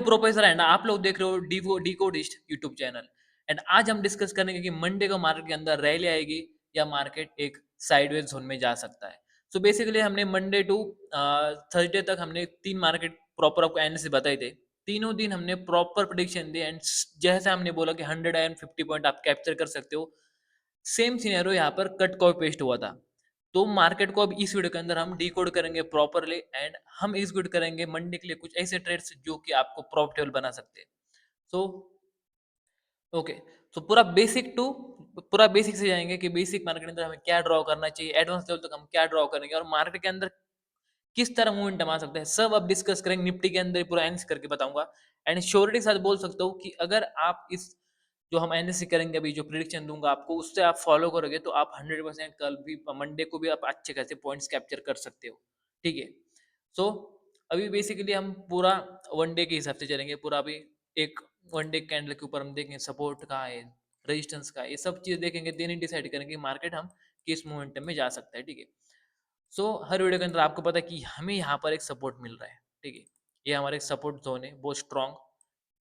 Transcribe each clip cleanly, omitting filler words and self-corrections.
Professor and आप लोग देख रहे हो डिकोडिस्ट यूट्यूब चैनल। एंड आज हम डिस्कस करेंगे कि मंडे को मार्केट के अंदर रैली आएगी या मार्केट एक साइडवेज जोन में जा सकता है। सो बेसिकली हमने मंडे टू थर्सडे तक हमने 3 मार्केट प्रॉपर आपको एनालिसिस बताए थे। तीनों दिन हमने प्रॉपर प्रेडिक्शन दी एंड जैसे हमने बोला कि 150 पॉइंट आप कैप्चर कर सकते हो, सेम सिनेरियो यहाँ पर कट कॉपी पेस्ट हुआ था। तो मार्केट को अब इस वीडियो के अंदर हम डिकोड करेंगे प्रॉपरली एंड हम एग्जीक्यूट करेंगे मंडे के लिए कुछ ऐसे ट्रेड्स जो कि आपको प्रॉफिटेबल बना सकते हैं। सो ओके, सो पूरा बेसिक से जाएंगे कि बेसिक मार्केट के अंदर हमें क्या ड्रॉ करना चाहिए, एडवांस लेवल तक हम क्या ड्रॉ करेंगे और मार्केट के अंदर किस तरह मूवमेंट आ सकता है, सब अब डिस्कस करेंगे। निफ्टी के अंदर पूरा एनालिसिस करके बताऊंगा एंड श्योरिटी के साथ बोल सकता हूँ कि अगर आप इस जो हम एनालिसिस करेंगे अभी जो प्रिडिक्शन दूंगा आपको उससे आप फॉलो करोगे तो आप 100% कल भी मंडे को भी आप अच्छे खासे पॉइंट्स कैप्चर कर सकते हो। ठीक है। सो अभी बेसिकली हम पूरा वन डे के हिसाब से चलेंगे। पूरा अभी एक वन डे कैंडल के ऊपर हम देखेंगे सपोर्ट कहाँ है, रेजिस्टेंस का है, ये सब चीज़ देखेंगे, देन ही डिसाइड करेंगे मार्केट हम किस मोमेंटम में जा सकता है। ठीक है। सो हर वीडियो के अंदर आपको पता है कि हमें यहाँ पर एक सपोर्ट मिल रहा है। ठीक है। ये हमारा एक सपोर्ट जोन है बहुत स्ट्रॉन्ग।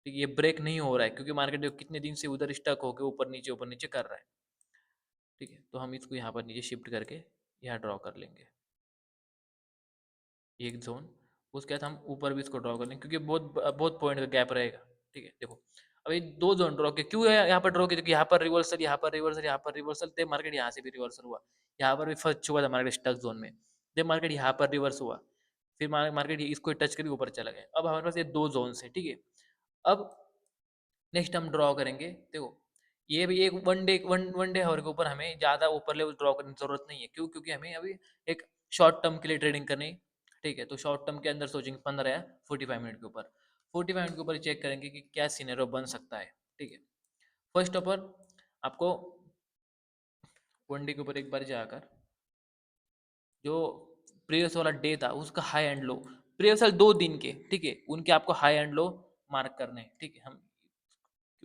ठीक है, ये ब्रेक नहीं हो रहा है क्योंकि मार्केट जो कितने दिन से उधर स्टक होकर ऊपर नीचे कर रहा है। ठीक है, तो हम इसको यहाँ पर नीचे शिफ्ट करके यहाँ ड्रॉ कर लेंगे एक जोन। उसके बाद हम ऊपर भी इसको ड्रॉ कर लेंगे क्योंकि बहुत बहुत पॉइंट का गैप रहेगा। ठीक है, देखो अभी दो जोन ड्रॉ किए, क्यों है यहाँ पर ड्रॉ किया क्योंकि यहाँ पर रिवर्सल, यहाँ पर रिवर्सल, यहाँ पर रिवर्सल थे, मार्केट यहाँ से भी रिवर्सल हुआ, यहाँ पर भी फर्स्ट हुआ था मार्केट स्टक जोन में, जब मार्केट यहाँ पर रिवर्स हुआ, फिर मार्केट इसको टच करके ऊपर चला गया। अब हमारे पास ये दो जोन है। ठीक है, अब नेक्स्ट हम ड्रॉ करेंगे। देखो ये भी एक वन डे हावर के ऊपर हमें ज़्यादा ऊपर लेवल ड्रॉ करने की जरूरत नहीं है। क्यों? क्योंकि हमें अभी एक शॉर्ट टर्म के लिए ट्रेडिंग करनी है। ठीक है, तो शॉर्ट टर्म के अंदर सोचेंगे 15 या 45 मिनट के ऊपर, 45 मिनट के ऊपर चेक करेंगे कि क्या सिनेरियो बन सकता है। ठीक है, फर्स्ट ऑफ ऑल आपको वन डे के ऊपर एक बार जाकर जो प्रीवियस वाला डे था उसका हाई एंड लो, प्रीवियस वाले 2 दिन के, ठीक है, उनके आपको हाई एंड लो मार्क करने हैं। ठीक है, हम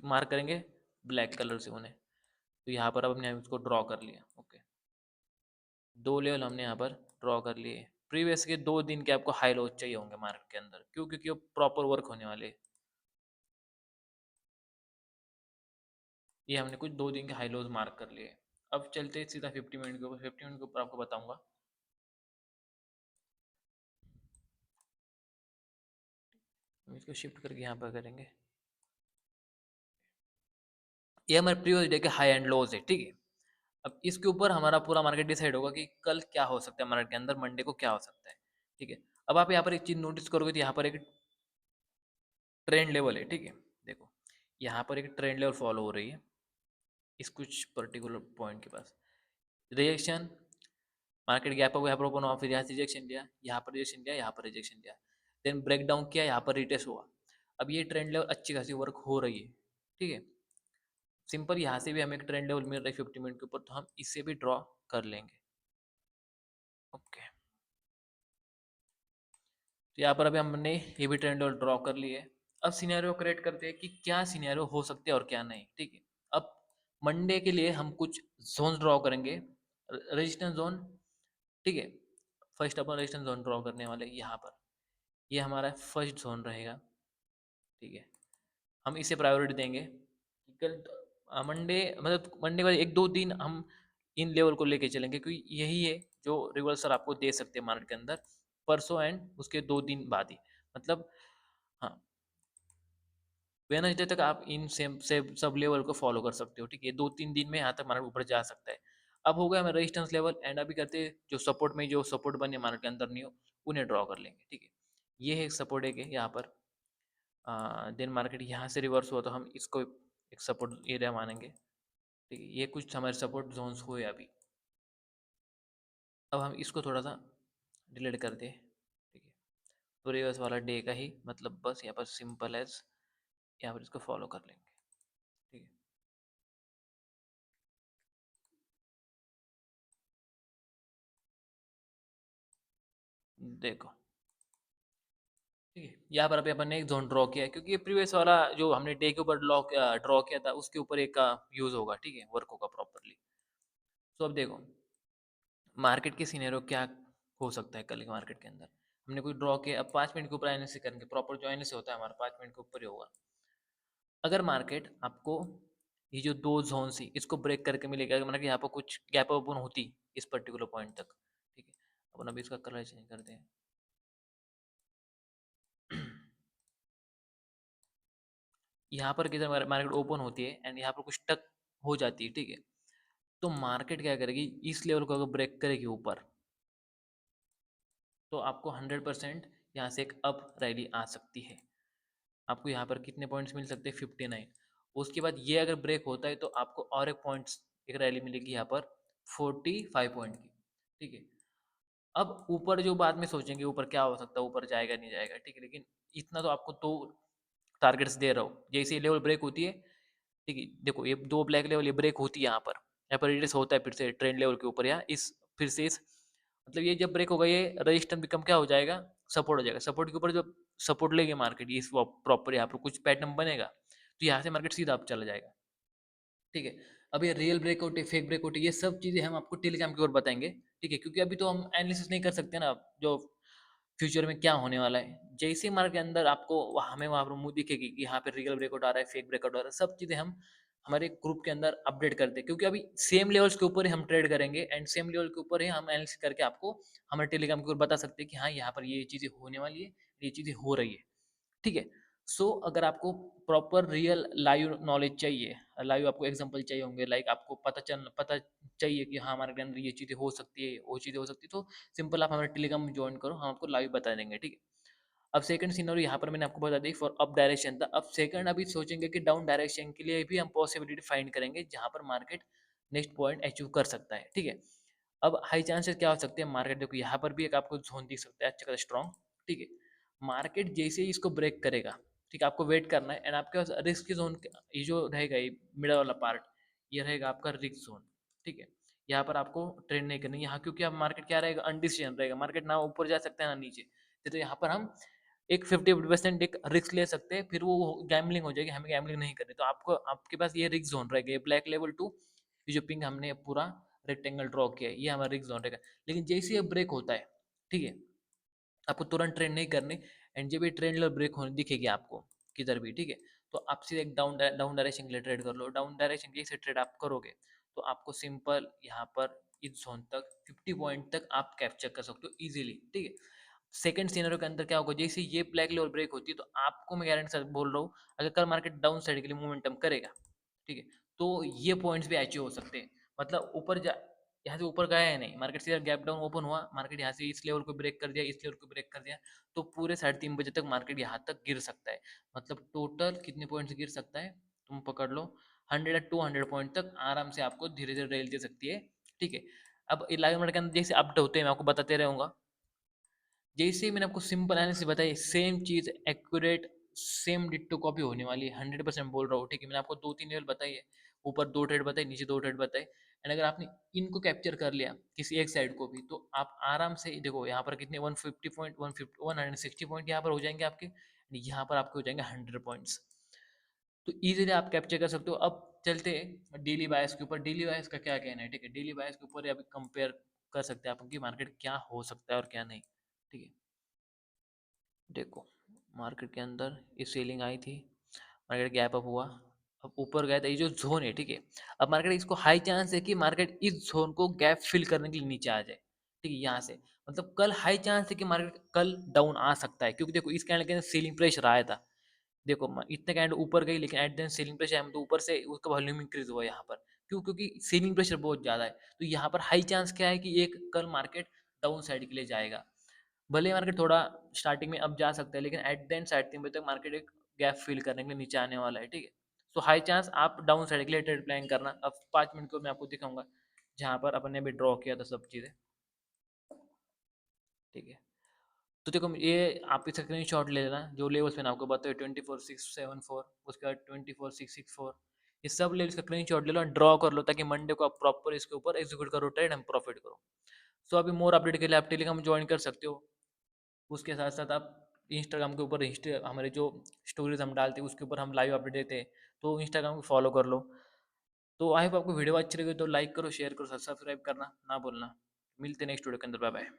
मार्क करेंगे ब्लैक कलर से उन्हें। तो यहाँ पर अब हमने उसको ड्रॉ कर लिया। ओके, दो लेवल हमने यहाँ पर ड्रॉ कर लिए। प्रीवियस के 2 दिन के आपको हाई लो चाहिए होंगे मार्केट के अंदर, क्यों? क्योंकि वो प्रॉपर वर्क होने वाले हैं। ये हमने कुछ 2 दिन के हाई लोज मार्क कर लिए। अब चलते हैं सीधा 50 मिनट के ऊपर। 50 मिनट के ऊपर आपको बताऊंगा। हम इसको शिफ्ट करके यहाँ पर करेंगे। ये हमारे प्रीवियस डे के हाई एंड लोज है। ठीक है, अब इसके ऊपर हमारा पूरा मार्केट डिसाइड होगा कि कल क्या हो सकता है मार्केट के अंदर, मंडे को क्या हो सकता है। ठीक है, अब आप यहाँ पर एक चीज नोटिस करोगे तो यहाँ पर एक ट्रेंड लेवल है। ठीक है, देखो यहाँ पर एक ट्रेंड लेवल फॉलो हो रही है इस कुछ पर्टिकुलर पॉइंट के पास। रिजेक्शन, मार्केट गैप अप यहाँ पर ओपन हुआ, फिर यहाँ से रिजेक्शन दिया, यहाँ पर रिजेक्शन दिया, यहाँ पर रिजेक्शन दिया, देन ब्रेक डाउन किया, यहाँ पर रिटेस्ट हुआ। अब ये ट्रेंड लेवल अच्छी खासी वर्क हो रही है। ठीक है, सिंपल यहाँ से भी हमें एक ट्रेंड लेवल मिल रहा है 50 मिनट के ऊपर, तो हम इससे भी ड्रॉ कर लेंगे। ओके, तो यहाँ पर अभी हमने ये भी ट्रेंड लेवल ड्रॉ कर लिए। अब सिनेरियो क्रिएट करते हैं कि क्या सिनेरियो हो सकते हैं और क्या नहीं। ठीक है, अब मंडे के लिए हम कुछ जोन ड्रॉ करेंगे। रेजिस्टेंस जोन, ठीक है, फर्स्ट अपन रेजिस्टेंस जोन ड्रॉ करने वाले यहाँ पर, ये हमारा फर्स्ट जोन रहेगा। ठीक है, हम इसे प्रायोरिटी देंगे। कल मंडे, मतलब मंडे का 1-2 दिन हम इन लेवल को लेके चलेंगे क्योंकि यही है जो रिवर्सल आपको दे सकते हैं मार्केट के अंदर परसों एंड उसके 2 दिन बाद ही, मतलब हाँ, वेडनेसडे तक आप इन सेम से सब लेवल को फॉलो कर सकते हो। ठीक है, 2-3 दिन में यहाँ तक मार्केट ऊपर जा सकता है। अब हो गया हमें रेजिस्टेंस लेवल एंड अभी करते हैं जो सपोर्ट में, जो सपोर्ट बने मार्केट के अंदर नहीं हो उन्हें ड्रॉ कर लेंगे। ठीक है, ये है सपोर्ट एक है यहाँ पर। देन मार्केट यहाँ से रिवर्स हुआ तो हम इसको एक सपोर्ट एरिया मानेंगे। ठीक है, ये कुछ हमारे सपोर्ट जोन्स हुए अभी। अब हम इसको थोड़ा सा डिलीट कर दें। ठीक है, प्रीवियस वाला डे का ही, मतलब बस यहाँ पर सिंपल एज यहाँ पर इसको फॉलो कर लेंगे। ठीक है, देखो ठीक है, यहाँ पर अभी अपन ने एक जोन ड्रॉ किया है क्योंकि ये प्रीवियस वाला जो हमने डे के ऊपर ड्रॉ किया था उसके ऊपर एक का यूज होगा। ठीक है, वर्क होगा प्रॉपरली। तो अब देखो मार्केट के सिनेरियो क्या हो सकता है कल के मार्केट के अंदर। हमने कोई ड्रॉ किया, अब 5 मिनट के ऊपर एनालिसिस करेंगे, प्रॉपर जो एनालिसिस होता है हमारा 5 मिनट के ऊपर ही होगा। अगर मार्केट आपको ये जो दो जोन थी इसको ब्रेक करके मिलेगा, मतलब कि यहाँ पर कुछ गैप ओपन होती इस पर्टिकुलर पॉइंट तक, ठीक है। अपन अभी इसका कलर चेंज करते हैं। यहाँ पर किधर मार्केट ओपन होती है एंड यहाँ पर कुछ टक हो जाती है, ठीक है। तो मार्केट क्या करेगी, इस लेवल को अगर ब्रेक करेगी ऊपर, तो आपको 100% यहाँ से एक अप रैली आ सकती है। आपको यहाँ पर कितने पॉइंट्स मिल सकते हैं, 59। उसके बाद ये अगर ब्रेक होता है तो आपको और एक पॉइंट्स, एक रैली मिलेगी यहाँ पर 45 पॉइंट की, ठीक है। अब ऊपर जो बाद में सोचेंगे ऊपर क्या हो सकता है, ऊपर जाएगा नहीं जाएगा, ठीक है, लेकिन इतना तो आपको तो टारगेट्स दे रहा हूँ। जैसे ये लेवल ब्रेक होती है, ठीक है, देखो ये दो ब्लैक लेवल ये ब्रेक होती है यहाँ पर रिट्रेस होता है फिर से ट्रेंड लेवल के ऊपर, या इस फिर से इस, मतलब ये जब ब्रेक होगा ये रजिस्टेंस बिकम क्या हो जाएगा, सपोर्ट हो जाएगा। सपोर्ट के ऊपर जब सपोर्ट लेगी मार्केट, ये प्रॉपर यहाँ पर कुछ पैटर्न बनेगा, तो यहाँ से मार्केट सीधा अप चला जाएगा, ठीक है। अब ये रियल ब्रेकआउट है, फेक ब्रेकआउट है, ये सब चीजें हम आपको टेलीग्राम की ओर बताएंगे, ठीक है, क्योंकि अभी तो हम एनालिसिस नहीं कर सकते ना जो फ्यूचर में क्या होने वाला है। जैसे ही मार्केट के अंदर आपको हमें वहां पर मुंह दिखेगी कि यहाँ पे रियल ब्रेकआउट आ रहा है, फेक ब्रेकआउट आ रहा है, सब चीजें हम हमारे ग्रुप के अंदर अपडेट करते हैं, क्योंकि अभी सेम लेवल्स के ऊपर ही हम ट्रेड करेंगे एंड सेम लेवल के ऊपर ही हम एनालिसिस करके आपको हमारे टेलीग्राम के ऊपर बता सकते हैं कि हाँ यहाँ पर ये चीजें होने वाली है, ये चीजें हो रही है, ठीक है। अगर आपको प्रॉपर रियल लाइव नॉलेज चाहिए, लाइव आपको एग्जांपल चाहिए होंगे, लाइक आपको पता चाहिए कि हाँ हमारे अंदर ये चीज़ें हो सकती है, वो चीज़ें हो सकती है, तो सिंपल आप हमारे टेलीग्राम में ज्वाइन करो, हम आपको लाइव बता देंगे, ठीक है। अब सेकंड सीनरी यहाँ पर मैंने आपको बता दी फॉर अप डायरेक्शन था। अब सेकंड अभी सोचेंगे कि डाउन डायरेक्शन के लिए भी हम पॉसिबिलिटी फाइंड करेंगे जहाँ पर मार्केट नेक्स्ट पॉइंट अचीव कर सकता है, ठीक है। अब हाई चांसेस क्या हो सकते हैं, मार्केट देखो यहाँ पर भी एक आपको जोन दिख सकता है अच्छा खासा स्ट्रॉन्ग, ठीक है। मार्केट जैसे ही इसको ब्रेक करेगा, ठीक है, आपको वेट करना है एंड आपके पास रिस्क की जोन, ये जो रहेगा ये मिडल वाला पार्ट, ये रहेगा आपका रिस्क जोन, ठीक है। यहाँ पर आपको ट्रेड नहीं करनी यहाँ, क्योंकि अब मार्केट क्या रहेगा, अनडिसीजन रहेगा, मार्केट ना ऊपर जा सकता है ना नीचे, तो यहाँ पर हम एक 50% एक रिस्क ले सकते हैं, फिर वो गैम्बलिंग हो जाएगी, हमें गैम्बलिंग नहीं करनी, तो आपको आपके पास ये रिस्क जोन रहेगा, ये ब्लैक लेवल टू, ये जो पिंक हमने पूरा रेक्टेंगल ड्रॉ किया है, ये हमारा रिस्क जोन रहेगा। लेकिन जैसे ये ब्रेक होता है, ठीक है, आपको तुरंत ट्रेंड नहीं करनी, एंड जब ये ट्रेंड लेवल ब्रेक होने दिखेगी आपको किधर भी, ठीक है, तो आप सीधे एक डाउन डायरेक्शन के लिए ट्रेड कर लो। डाउन डायरेक्शन के से ट्रेड आप करोगे तो आपको सिंपल यहाँ पर इस जोन तक 50 पॉइंट तक आप कैप्चर कर सकते हो इजीली, ठीक है। सेकंड सिनेरियो के अंदर क्या होगा, जैसे ये ब्लैक लेवल ब्रेक होती है तो आपको मैं गारंटी से बोल रहा हूँ, अगर कल मार्केट डाउन साइड के लिए मोमेंटम करेगा, ठीक है, तो ये पॉइंट्स भी अचीव हो सकते हैं। मतलब ऊपर जा, यहाँ से ऊपर गया है नहीं, मार्केट सीधा गैप डाउन ओपन हुआ, मार्केट यहाँ से इस लेवल को ब्रेक कर दिया, इस लेवल को ब्रेक कर दिया, तो पूरे 3:30 बजे तक मार्केट यहाँ तक गिर सकता है। मतलब टोटल कितने पॉइंट्स गिर सकता है, तुम पकड़ लो 100 या 200 पॉइंट तक आराम से आपको धीरे धीरे रेल दे सकती है, ठीक है। अब लाइव मार्केट के अंदर जैसे अप होते हैं मैं आपको बताते रहूंगा, जैसे ही मैंने आपको सिंपल एनालिसिस बताई, सेम चीज एक्यूरेट सेम डिट्टो कॉपी होने वाली है, 100% बोल रहा हूँ, ठीक है। मैंने आपको 2-3 लेवल बताई है, ऊपर 2 ट्रेड बताई, नीचे 2 ट्रेड बताए, एंड अगर आपने इनको कैप्चर कर लिया किसी एक साइड को भी, तो आप आराम से देखो यहाँ पर कितने 150 पॉइंट, 160 पॉइंट यहाँ पर हो जाएंगे आपके, यहाँ पर आपके हो जाएंगे 100 पॉइंट्स, तो इजीली आप कैप्चर कर सकते हो। अब चलते हैं डेली बायस के ऊपर, डेली बायस का क्या कहना है, ठीक है। डेली बायस के ऊपर अभी कंपेयर कर सकते हैं आप कि मार्केट क्या हो सकता है और क्या नहीं, ठीक है। देखो मार्केट के अंदर ये सेलिंग आई थी, मार्केट गैप अप हुआ, अब ऊपर गया था, ये जो जोन है, ठीक है। अब मार्केट इसको हाई चांस है कि मार्केट इस जोन को गैप फिल करने के लिए नीचे आ जाए, ठीक है, यहाँ से, मतलब कल हाई चांस है कि मार्केट कल डाउन आ सकता है, क्योंकि देखो इस कैंडल के अंदर सेलिंग प्रेशर आया था, देखो इतने कैंडल ऊपर गई लेकिन एट देन सेलिंग प्रेशर है, तो ऊपर से उसका वॉल्यूम इंक्रीज हुआ यहाँ पर, क्यों, क्योंकि सेलिंग प्रेशर बहुत ज़्यादा है, तो यहाँ पर हाई चांस क्या है कि एक कल मार्केट डाउन साइड के लिए जाएगा। भले मार्केट थोड़ा स्टार्टिंग में अब जा सकता है, लेकिन एट द एंड 3:30 बजे तक मार्केट एक गैप फिल करने के लिए नीचे आने वाला है, ठीक है। सो हाई चांस आप डाउन साइड के लिए ट्रेड प्लान करना। अब 5 मिनट को मैं आपको दिखाऊंगा जहाँ पर अपन ने भी ड्रॉ किया था सब चीज़ें, ठीक है। तो देखो ये आप इसका स्क्रीन शॉट ले लेना, जो लेवल्स मैंने आपको बताया 24,674, उसके बाद 24,664, ये सब लेवल्स का स्क्रीन शॉट ले लो, ड्रॉ कर लो, ताकि मंडे को आप प्रॉपर इसके ऊपर एग्जीक्यूट करो ट्रेड, हम प्रॉफिट करो। सो अभी मोर अपडेट के लिए आप टेलीग्राम ज्वाइन कर सकते हो, उसके साथ साथ आप इंस्टाग्राम के ऊपर हमारे जो स्टोरीज हम डालते हैं उसके ऊपर हम लाइव अपडेट देते हैं, तो इंस्टाग्राम को फॉलो कर लो। तो आई होप आपको वीडियो अच्छी लगी तो लाइक करो, शेयर करो, सब्सक्राइब करना ना भूलना। मिलते हैं नेक्स्ट वीडियो के अंदर, बाय बाय।